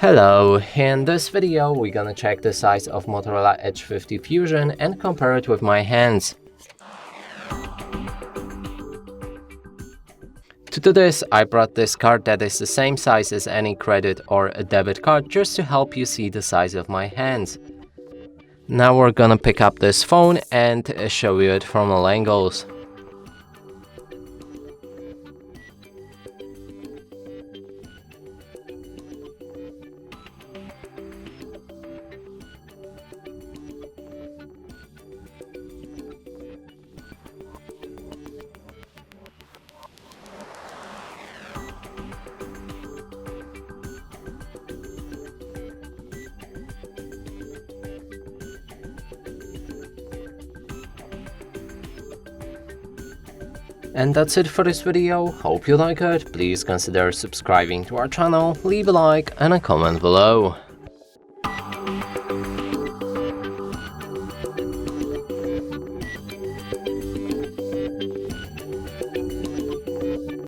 Hello, in this video we're gonna check the size of Motorola Edge 50 Fusion and compare it with my hands. To do this, I brought this card that is the same size as any credit or a debit card just to help you see the size of my hands. Now we're gonna pick up this phone and show you it from all angles. And that's it for this video. Hope you like it. Please consider subscribing to our channel, leave a like and a comment below.